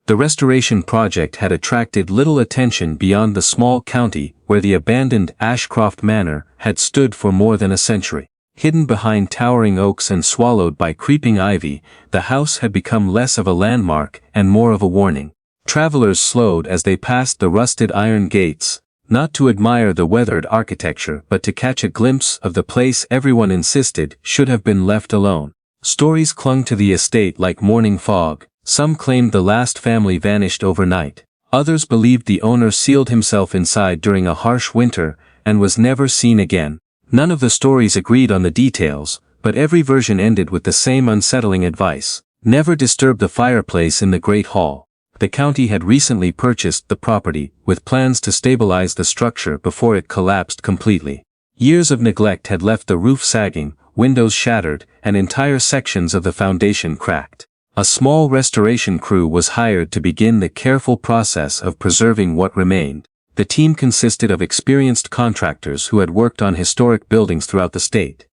The restoration project had attracted little attention beyond the small county where the abandoned Ashcroft Manor had stood for more than a century. Hidden behind towering oaks and swallowed by creeping ivy, the house had become less of a landmark and more of a warning. Travelers slowed as they passed the rusted iron gates, not to admire the weathered architecture but to catch a glimpse of the place everyone insisted should have been left alone. Stories clung to the estate like morning fog. Some claimed the last family vanished overnight. Others believed the owner sealed himself inside during a harsh winter and was never seen again. None of the stories agreed on the details, but every version ended with the same unsettling advice: never disturb the fireplace in the Great Hall. The county had recently purchased the property, with plans to stabilize the structure before it collapsed completely. Years of neglect had left the roof sagging, windows shattered, and entire sections of the foundation cracked. A small restoration crew was hired to begin the careful process of preserving what remained. The team consisted of experienced contractors who had worked on historic buildings throughout the state.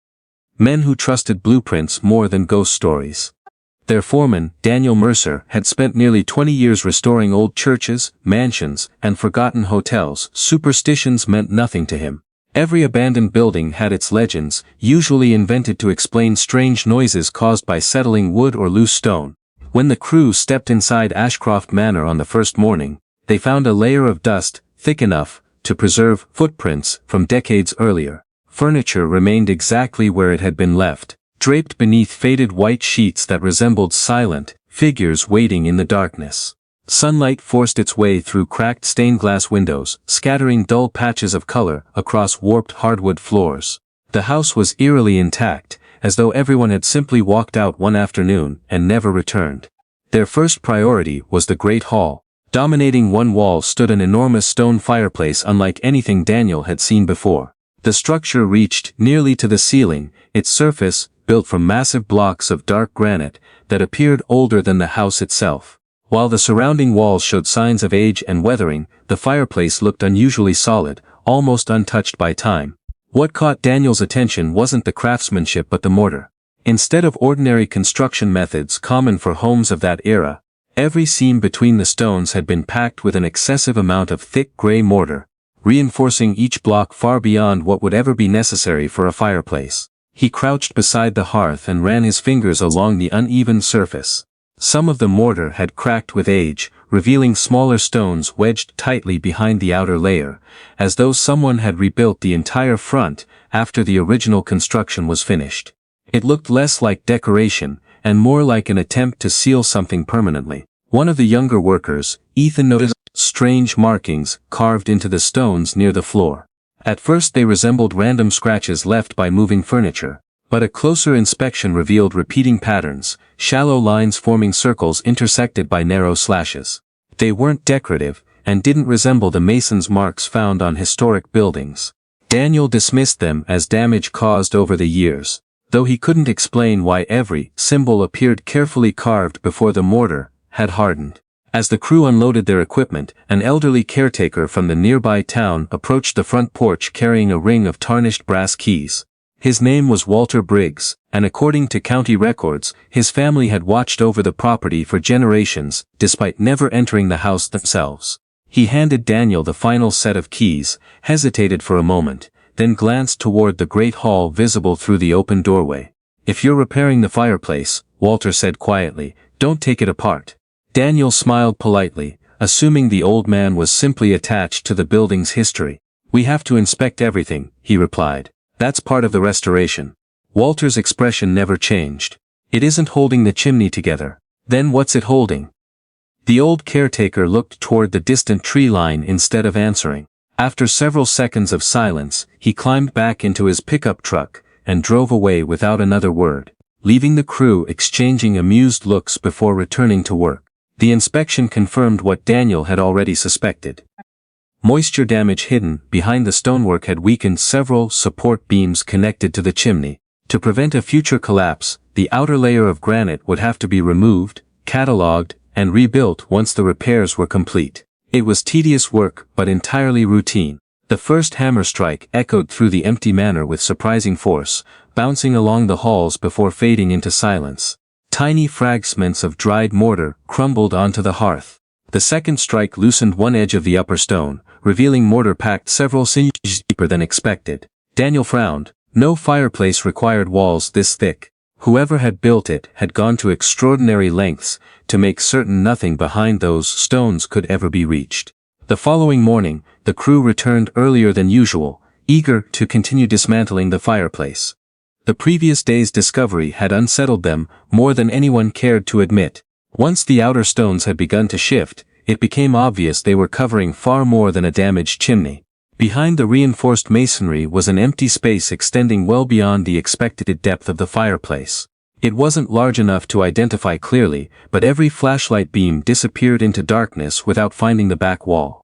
Men who trusted blueprints more than ghost stories. Their foreman, Daniel Mercer, had spent nearly 20 years restoring old churches, mansions, and forgotten hotels. Superstitions meant nothing to him. Every abandoned building had its legends, usually invented to explain strange noises caused by settling wood or loose stone. When the crew stepped inside Ashcroft Manor on the first morning, they found a layer of dust, thick enough to preserve footprints from decades earlier. Furniture remained exactly where it had been left, draped beneath faded white sheets that resembled silent figures waiting in the darkness. Sunlight forced its way through cracked stained glass windows, scattering dull patches of color across warped hardwood floors. The house was eerily intact, as though everyone had simply walked out one afternoon and never returned. Their first priority was the Great Hall. Dominating one wall stood an enormous stone fireplace unlike anything Daniel had seen before. The structure reached nearly to the ceiling, its surface, built from massive blocks of dark granite, that appeared older than the house itself. While the surrounding walls showed signs of age and weathering, the fireplace looked unusually solid, almost untouched by time. What caught Daniel's attention wasn't the craftsmanship but the mortar. Instead of ordinary construction methods common for homes of that era, every seam between the stones had been packed with an excessive amount of thick gray mortar, reinforcing each block far beyond what would ever be necessary for a fireplace. He crouched beside the hearth and ran his fingers along the uneven surface. Some of the mortar had cracked with age, revealing smaller stones wedged tightly behind the outer layer, as though someone had rebuilt the entire front after the original construction was finished. It looked less like decoration, and more like an attempt to seal something permanently. One of the younger workers, Ethan, noticed strange markings carved into the stones near the floor. At first they resembled random scratches left by moving furniture. But a closer inspection revealed repeating patterns, shallow lines forming circles intersected by narrow slashes. They weren't decorative, and didn't resemble the mason's marks found on historic buildings. Daniel dismissed them as damage caused over the years, though he couldn't explain why every symbol appeared carefully carved before the mortar had hardened. As the crew unloaded their equipment, an elderly caretaker from the nearby town approached the front porch carrying a ring of tarnished brass keys. His name was Walter Briggs, and according to county records, his family had watched over the property for generations, despite never entering the house themselves. He handed Daniel the final set of keys, hesitated for a moment, then glanced toward the great hall visible through the open doorway. "If you're repairing the fireplace," Walter said quietly, "don't take it apart." Daniel smiled politely, assuming the old man was simply attached to the building's history. "We have to inspect everything," he replied. "That's part of the restoration." Walter's expression never changed. "It isn't holding the chimney together." "Then what's it holding?" The old caretaker looked toward the distant tree line instead of answering. After several seconds of silence, he climbed back into his pickup truck and drove away without another word, leaving the crew exchanging amused looks before returning to work. The inspection confirmed what Daniel had already suspected. Moisture damage hidden behind the stonework had weakened several support beams connected to the chimney. To prevent a future collapse, the outer layer of granite would have to be removed, catalogued, and rebuilt once the repairs were complete. It was tedious work, but entirely routine. The first hammer strike echoed through the empty manor with surprising force, bouncing along the halls before fading into silence. Tiny fragments of dried mortar crumbled onto the hearth. The second strike loosened one edge of the upper stone, revealing mortar packed several inches deeper than expected. Daniel frowned. No fireplace required walls this thick. Whoever had built it had gone to extraordinary lengths to make certain nothing behind those stones could ever be reached. The following morning, the crew returned earlier than usual, eager to continue dismantling the fireplace. The previous day's discovery had unsettled them more than anyone cared to admit. Once the outer stones had begun to shift, it became obvious they were covering far more than a damaged chimney. Behind the reinforced masonry was an empty space extending well beyond the expected depth of the fireplace. It wasn't large enough to identify clearly, but every flashlight beam disappeared into darkness without finding the back wall.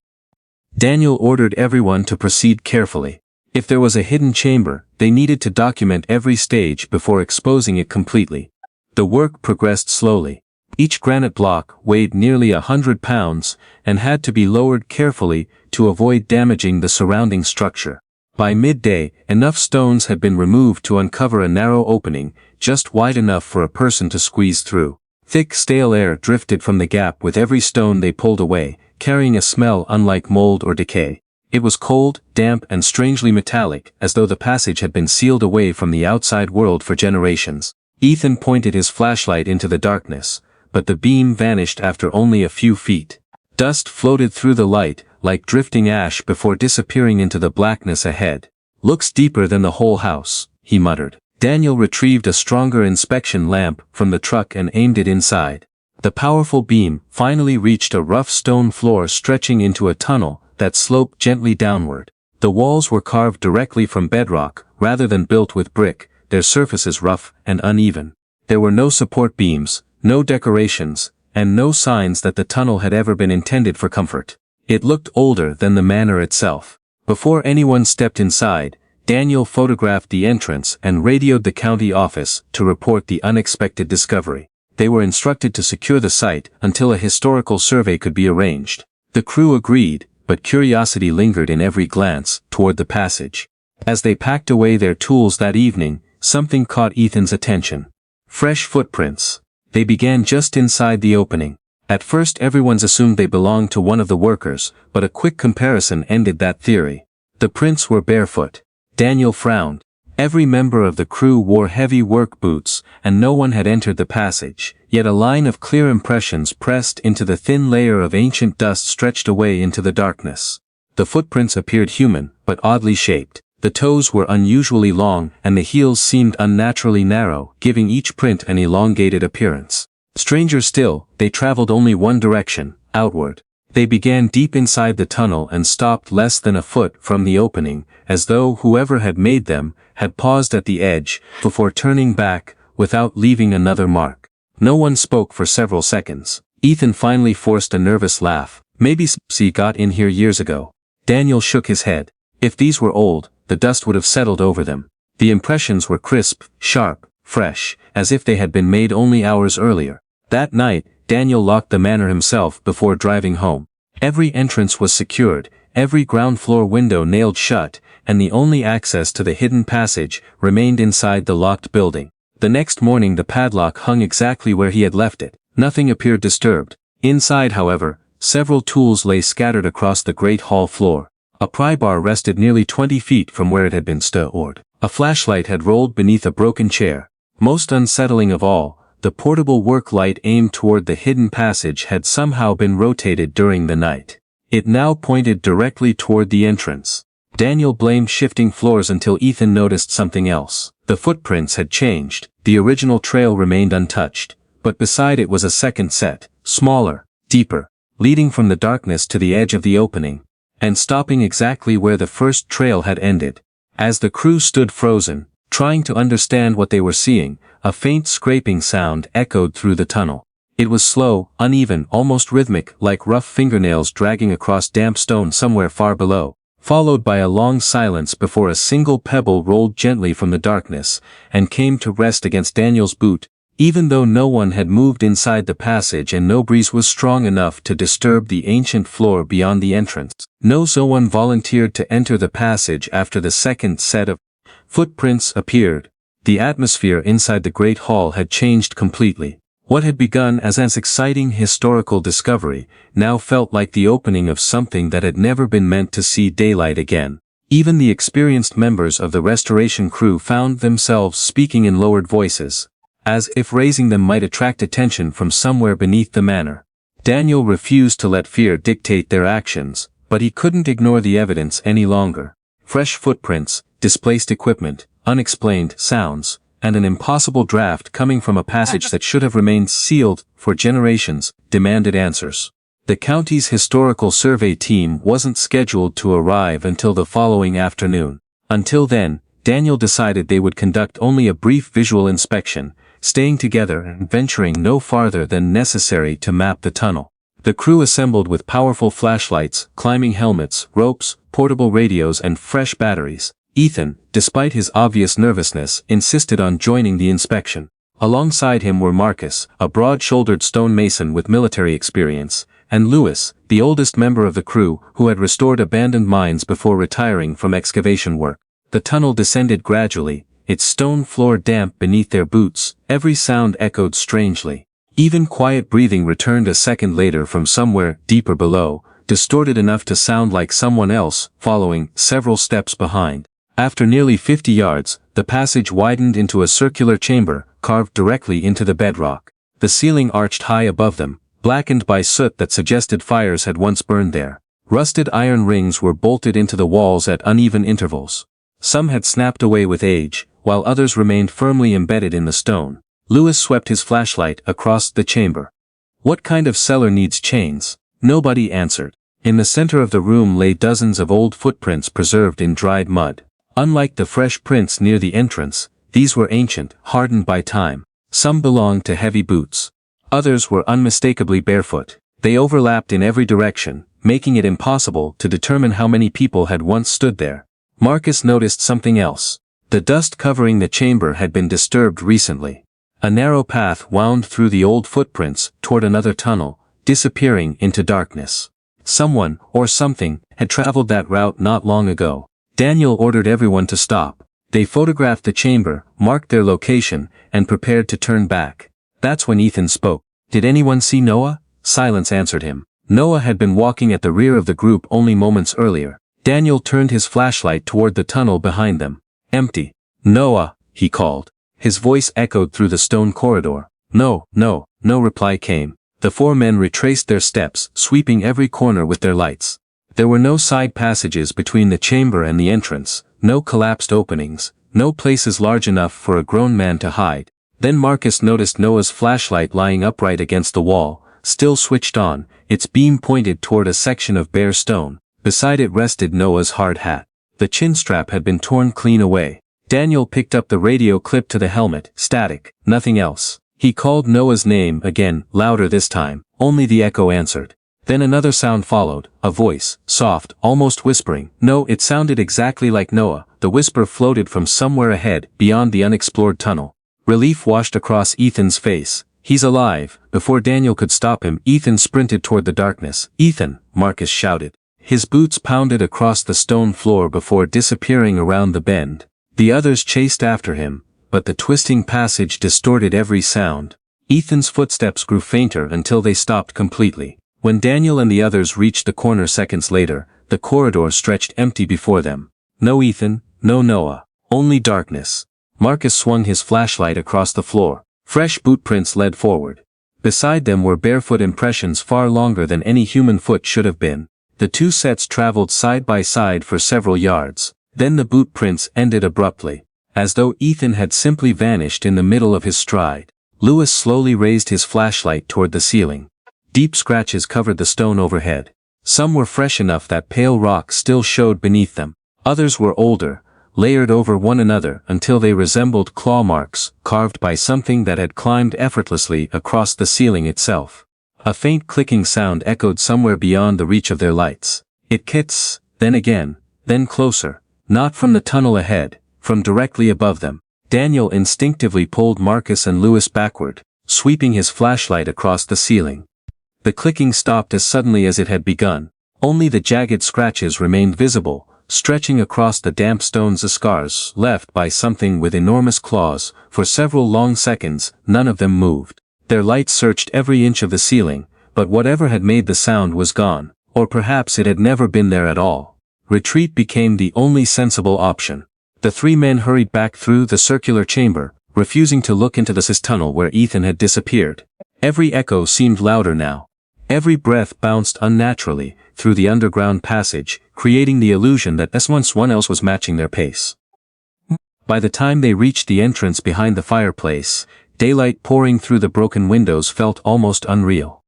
Daniel ordered everyone to proceed carefully. If there was a hidden chamber, they needed to document every stage before exposing it completely. The work progressed slowly. Each granite block weighed nearly 100 pounds and had to be lowered carefully to avoid damaging the surrounding structure. By midday, enough stones had been removed to uncover a narrow opening, just wide enough for a person to squeeze through. Thick stale air drifted from the gap with every stone they pulled away, carrying a smell unlike mold or decay. It was cold, damp and strangely metallic, as though the passage had been sealed away from the outside world for generations. Ethan pointed his flashlight into the darkness, but the beam vanished after only a few feet. Dust floated through the light, like drifting ash before disappearing into the blackness ahead. "Looks deeper than the whole house," he muttered. Daniel retrieved a stronger inspection lamp from the truck and aimed it inside. The powerful beam finally reached a rough stone floor stretching into a tunnel that sloped gently downward. The walls were carved directly from bedrock, rather than built with brick, their surfaces rough and uneven. There were no support beams, no decorations, and no signs that the tunnel had ever been intended for comfort. It looked older than the manor itself. Before anyone stepped inside, Daniel photographed the entrance and radioed the county office to report the unexpected discovery. They were instructed to secure the site until a historical survey could be arranged. The crew agreed, but curiosity lingered in every glance toward the passage. As they packed away their tools that evening, something caught Ethan's attention. Fresh footprints. They began just inside the opening. At first everyone assumed they belonged to one of the workers, but a quick comparison ended that theory. The prints were barefoot. Daniel frowned. Every member of the crew wore heavy work boots, and no one had entered the passage, yet a line of clear impressions pressed into the thin layer of ancient dust stretched away into the darkness. The footprints appeared human, but oddly shaped. The toes were unusually long and the heels seemed unnaturally narrow, giving each print an elongated appearance. Stranger still, they traveled only one direction, outward. They began deep inside the tunnel and stopped less than a foot from the opening, as though whoever had made them had paused at the edge before turning back without leaving another mark. No one spoke for several seconds. Ethan finally forced a nervous laugh. "Maybe she got in here years ago." Daniel shook his head. If these were old, the dust would have settled over them. The impressions were crisp, sharp, fresh, as if they had been made only hours earlier. That night, Daniel locked the manor himself before driving home. Every entrance was secured, every ground floor window nailed shut, and the only access to the hidden passage remained inside the locked building. The next morning the padlock hung exactly where he had left it. Nothing appeared disturbed. Inside, however, several tools lay scattered across the great hall floor. A pry bar rested nearly 20 feet from where it had been stored. A flashlight had rolled beneath a broken chair. Most unsettling of all, the portable work light aimed toward the hidden passage had somehow been rotated during the night. It now pointed directly toward the entrance. Daniel blamed shifting floors until Ethan noticed something else. The footprints had changed. The original trail remained untouched, but beside it was a second set, smaller, deeper, leading from the darkness to the edge of the opening, and stopping exactly where the first trail had ended. As the crew stood frozen, trying to understand what they were seeing, a faint scraping sound echoed through the tunnel. It was slow, uneven, almost rhythmic, like rough fingernails dragging across damp stone somewhere far below, followed by a long silence before a single pebble rolled gently from the darkness and came to rest against Daniel's boot. Even though no one had moved inside the passage and no breeze was strong enough to disturb the ancient floor beyond the entrance, no one volunteered to enter the passage after the second set of footprints appeared. The atmosphere inside the great hall had changed completely. What had begun as an exciting historical discovery now felt like the opening of something that had never been meant to see daylight again. Even the experienced members of the restoration crew found themselves speaking in lowered voices, as if raising them might attract attention from somewhere beneath the manor. Daniel refused to let fear dictate their actions, but he couldn't ignore the evidence any longer. Fresh footprints, displaced equipment, unexplained sounds, and an impossible draft coming from a passage that should have remained sealed for generations, demanded answers. The county's historical survey team wasn't scheduled to arrive until the following afternoon. Until then, Daniel decided they would conduct only a brief visual inspection, staying together and venturing no farther than necessary to map the tunnel. The crew assembled with powerful flashlights, climbing helmets, ropes, portable radios and fresh batteries. Ethan, despite his obvious nervousness, insisted on joining the inspection. Alongside him were Marcus, a broad-shouldered stonemason with military experience, and Lewis, the oldest member of the crew, who had restored abandoned mines before retiring from excavation work. The tunnel descended gradually, its stone floor damp beneath their boots. Every sound echoed strangely. Even quiet breathing returned a second later from somewhere deeper below, distorted enough to sound like someone else following several steps behind. After nearly 50 yards, the passage widened into a circular chamber, carved directly into the bedrock. The ceiling arched high above them, blackened by soot that suggested fires had once burned there. Rusted iron rings were bolted into the walls at uneven intervals. Some had snapped away with age, while others remained firmly embedded in the stone. Lewis swept his flashlight across the chamber. "What kind of cellar needs chains?" Nobody answered. In the center of the room lay dozens of old footprints preserved in dried mud. Unlike the fresh prints near the entrance, these were ancient, hardened by time. Some belonged to heavy boots. Others were unmistakably barefoot. They overlapped in every direction, making it impossible to determine how many people had once stood there. Marcus noticed something else. The dust covering the chamber had been disturbed recently. A narrow path wound through the old footprints toward another tunnel, disappearing into darkness. Someone, or something, had traveled that route not long ago. Daniel ordered everyone to stop. They photographed the chamber, marked their location, and prepared to turn back. That's when Ethan spoke. "Did anyone see Noah?" Silence answered him. Noah had been walking at the rear of the group only moments earlier. Daniel turned his flashlight toward the tunnel behind them. "Empty." "Noah," he called. His voice echoed through the stone corridor. No reply came. The four men retraced their steps, sweeping every corner with their lights. There were no side passages between the chamber and the entrance, no collapsed openings, no places large enough for a grown man to hide. Then Marcus noticed Noah's flashlight lying upright against the wall, still switched on, its beam pointed toward a section of bare stone. Beside it rested Noah's hard hat. The chin strap had been torn clean away. Daniel picked up the radio clipped to the helmet, static, nothing else. He called Noah's name again, louder this time. Only the echo answered. Then another sound followed, a voice, soft, almost whispering. No, it sounded exactly like Noah. The whisper floated from somewhere ahead, beyond the unexplored tunnel. Relief washed across Ethan's face. "He's alive." Before Daniel could stop him, Ethan sprinted toward the darkness. "Ethan!" Marcus shouted. His boots pounded across the stone floor before disappearing around the bend. The others chased after him, but the twisting passage distorted every sound. Ethan's footsteps grew fainter until they stopped completely. When Daniel and the others reached the corner seconds later, the corridor stretched empty before them. No Ethan, no Noah, only darkness. Marcus swung his flashlight across the floor. Fresh boot prints led forward. Beside them were barefoot impressions far longer than any human foot should have been. The two sets traveled side by side for several yards. Then the boot prints ended abruptly, as though Ethan had simply vanished in the middle of his stride. Lewis slowly raised his flashlight toward the ceiling. Deep scratches covered the stone overhead. Some were fresh enough that pale rock still showed beneath them. Others were older, layered over one another until they resembled claw marks, carved by something that had climbed effortlessly across the ceiling itself. A faint clicking sound echoed somewhere beyond the reach of their lights. It kits, then again, then closer. Not from the tunnel ahead, from directly above them. Daniel instinctively pulled Marcus and Lewis backward, sweeping his flashlight across the ceiling. The clicking stopped as suddenly as it had begun. Only the jagged scratches remained visible, stretching across the damp stones as scars left by something with enormous claws. For several long seconds, none of them moved. Their light searched every inch of the ceiling, but whatever had made the sound was gone, or perhaps it had never been there at all. Retreat became the only sensible option. The three men hurried back through the circular chamber, refusing to look into the tunnel where Ethan had disappeared. Every echo seemed louder now. Every breath bounced unnaturally through the underground passage, creating the illusion that someone else was matching their pace. By the time they reached the entrance behind the fireplace, daylight pouring through the broken windows felt almost unreal.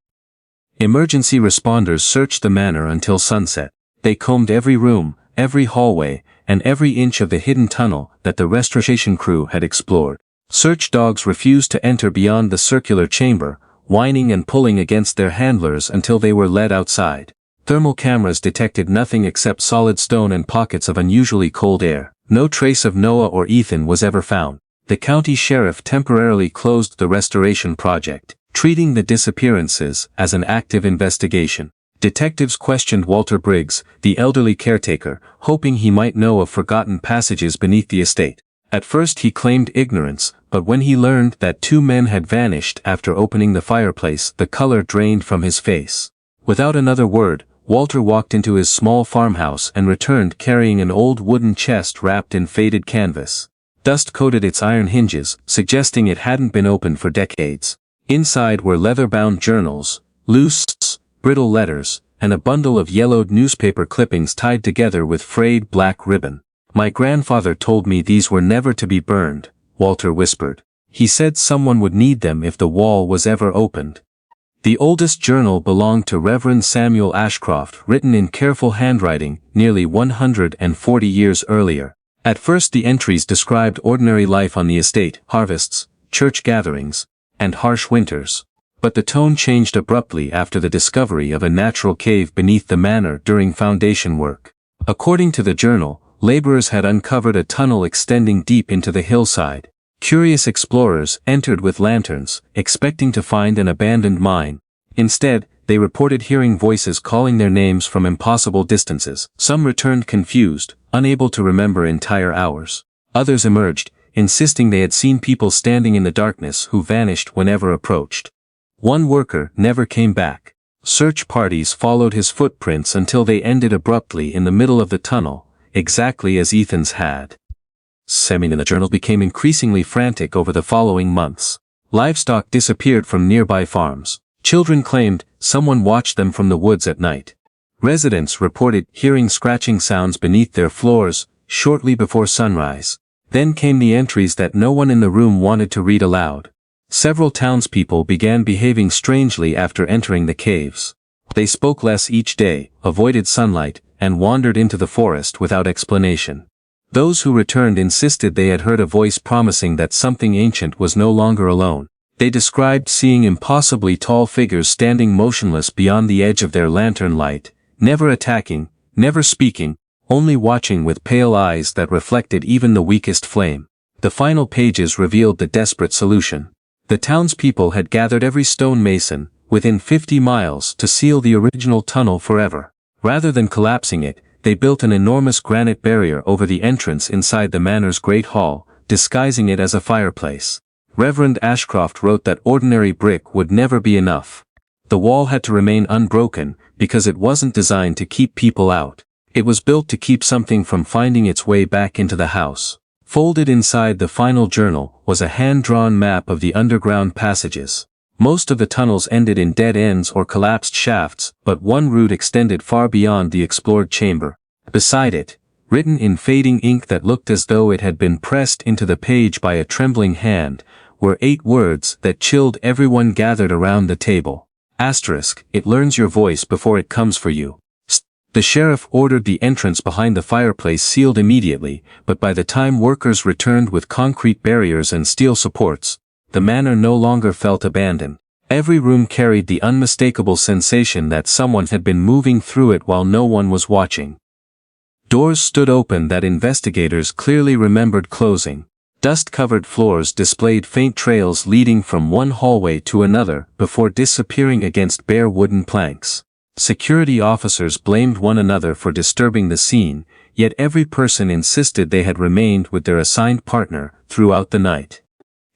Emergency responders searched the manor until sunset. They combed every room, every hallway, and every inch of the hidden tunnel that the restoration crew had explored. Search dogs refused to enter beyond the circular chamber, whining and pulling against their handlers until they were led outside. Thermal cameras detected nothing except solid stone and pockets of unusually cold air. No trace of Noah or Ethan was ever found. The county sheriff temporarily closed the restoration project, treating the disappearances as an active investigation. Detectives questioned Walter Briggs, the elderly caretaker, hoping he might know of forgotten passages beneath the estate. At first he claimed ignorance, but when he learned that two men had vanished after opening the fireplace, the color drained from his face. Without another word, Walter walked into his small farmhouse and returned carrying an old wooden chest wrapped in faded canvas. Dust coated its iron hinges, suggesting it hadn't been opened for decades. Inside were leather-bound journals, loose, brittle letters, and a bundle of yellowed newspaper clippings tied together with frayed black ribbon. "My grandfather told me these were never to be burned," Walter whispered. "He said someone would need them if the wall was ever opened." The oldest journal belonged to Reverend Samuel Ashcroft, written in careful handwriting nearly 140 years earlier. At first the entries described ordinary life on the estate, harvests, church gatherings, and harsh winters. But the tone changed abruptly after the discovery of a natural cave beneath the manor during foundation work. According to the journal, laborers had uncovered a tunnel extending deep into the hillside. Curious explorers entered with lanterns, expecting to find an abandoned mine. Instead, they reported hearing voices calling their names from impossible distances. Some returned confused, unable to remember entire hours. Others emerged, insisting they had seen people standing in the darkness who vanished whenever approached. One worker never came back. Search parties followed his footprints until they ended abruptly in the middle of the tunnel, exactly as Ethan's had. In the journal became increasingly frantic over the following months. Livestock disappeared from nearby farms. Children claimed someone watched them from the woods at night. Residents reported hearing scratching sounds beneath their floors shortly before sunrise. Then came the entries that no one in the room wanted to read aloud. Several townspeople began behaving strangely after entering the caves. They spoke less each day, avoided sunlight, and wandered into the forest without explanation. Those who returned insisted they had heard a voice promising that something ancient was no longer alone. They described seeing impossibly tall figures standing motionless beyond the edge of their lantern light, never attacking, never speaking, only watching with pale eyes that reflected even the weakest flame. The final pages revealed the desperate solution. The townspeople had gathered every stonemason, within 50 miles, to seal the original tunnel forever. Rather than collapsing it, they built an enormous granite barrier over the entrance inside the manor's great hall, disguising it as a fireplace. Reverend Ashcroft wrote that ordinary brick would never be enough. The wall had to remain unbroken, because it wasn't designed to keep people out. It was built to keep something from finding its way back into the house. Folded inside the final journal was a hand-drawn map of the underground passages. Most of the tunnels ended in dead ends or collapsed shafts, but one route extended far beyond the explored chamber. Beside it, written in fading ink that looked as though it had been pressed into the page by a trembling hand, were 8 words that chilled everyone gathered around the table. Asterisk, it learns your voice before it comes for you. The sheriff ordered the entrance behind the fireplace sealed immediately, but by the time workers returned with concrete barriers and steel supports, the manor no longer felt abandoned. Every room carried the unmistakable sensation that someone had been moving through it while no one was watching. Doors stood open that investigators clearly remembered closing. Dust-covered floors displayed faint trails leading from one hallway to another before disappearing against bare wooden planks. Security officers blamed one another for disturbing the scene, yet every person insisted they had remained with their assigned partner throughout the night.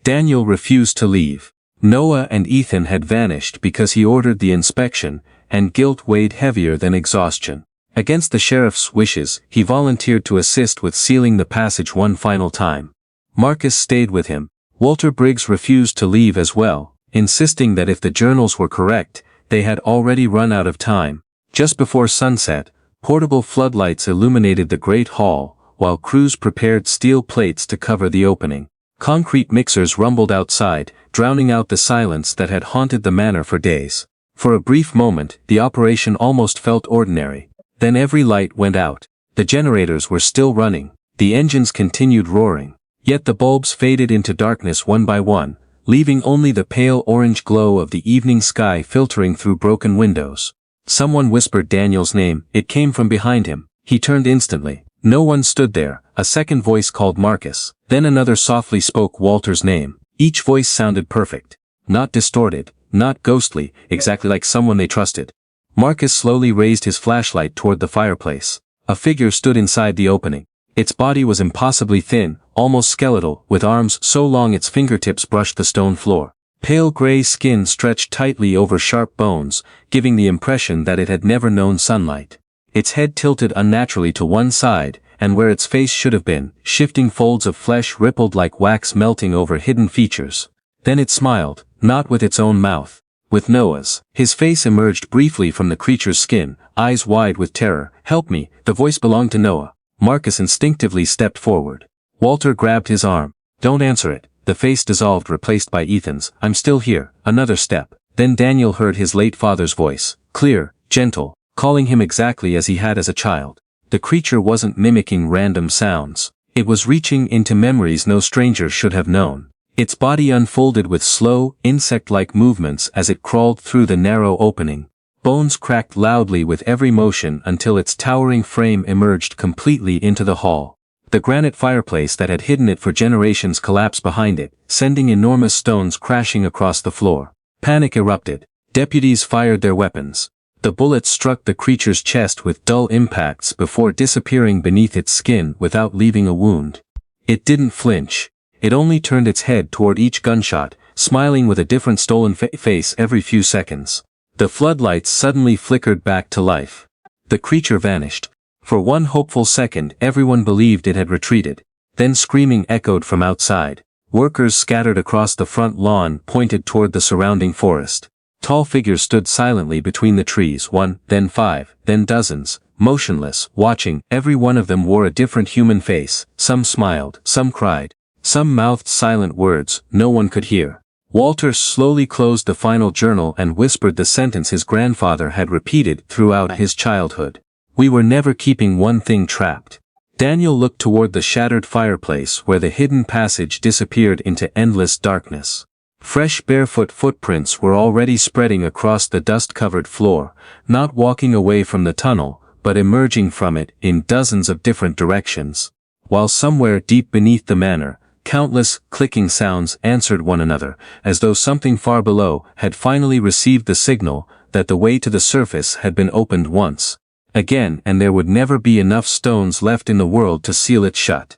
Daniel refused to leave. Noah and Ethan had vanished because he ordered the inspection, and guilt weighed heavier than exhaustion. Against the sheriff's wishes, he volunteered to assist with sealing the passage one final time. Marcus stayed with him. Walter Briggs refused to leave as well, insisting that if the journals were correct, they had already run out of time. Just before sunset, portable floodlights illuminated the great hall, while crews prepared steel plates to cover the opening. Concrete mixers rumbled outside, drowning out the silence that had haunted the manor for days. For a brief moment, the operation almost felt ordinary. Then every light went out. The generators were still running. The engines continued roaring. Yet the bulbs faded into darkness one by one, leaving only the pale orange glow of the evening sky filtering through broken windows. Someone whispered Daniel's name. It came from behind him. He turned instantly. No one stood there. A second voice called Marcus. Then another softly spoke Walter's name. Each voice sounded perfect. Not distorted, not ghostly, exactly like someone they trusted. Marcus slowly raised his flashlight toward the fireplace. A figure stood inside the opening. Its body was impossibly thin, almost skeletal, with arms so long its fingertips brushed the stone floor. Pale gray skin stretched tightly over sharp bones, giving the impression that it had never known sunlight. Its head tilted unnaturally to one side, and where its face should have been, shifting folds of flesh rippled like wax melting over hidden features. Then it smiled, not with its own mouth. With Noah's. His face emerged briefly from the creature's skin, eyes wide with terror. "Help me," the voice belonged to Noah. Marcus instinctively stepped forward. Walter grabbed his arm. "Don't answer it." The face dissolved, replaced by Ethan's. "I'm still here." Another step. Then Daniel heard his late father's voice, clear, gentle, calling him exactly as he had as a child. The creature wasn't mimicking random sounds. It was reaching into memories no stranger should have known. Its body unfolded with slow, insect-like movements as it crawled through the narrow opening. Bones cracked loudly with every motion until its towering frame emerged completely into the hall. The granite fireplace that had hidden it for generations collapsed behind it, sending enormous stones crashing across the floor. Panic erupted. Deputies fired their weapons. The bullets struck the creature's chest with dull impacts before disappearing beneath its skin without leaving a wound. It didn't flinch. It only turned its head toward each gunshot, smiling with a different stolen face every few seconds. The floodlights suddenly flickered back to life. The creature vanished. For one hopeful second everyone believed it had retreated. Then screaming echoed from outside. Workers scattered across the front lawn pointed toward the surrounding forest. Tall figures stood silently between the trees, one, then five, then dozens, motionless, watching. Every one of them wore a different human face. Some smiled, some cried, some mouthed silent words no one could hear. Walter slowly closed the final journal and whispered the sentence his grandfather had repeated throughout his childhood. "We were never keeping one thing trapped." Daniel looked toward the shattered fireplace where the hidden passage disappeared into endless darkness. Fresh barefoot footprints were already spreading across the dust-covered floor, not walking away from the tunnel, but emerging from it in dozens of different directions. While somewhere deep beneath the manor, countless clicking sounds answered one another, as though something far below had finally received the signal that the way to the surface had been opened once again, and there would never be enough stones left in the world to seal it shut.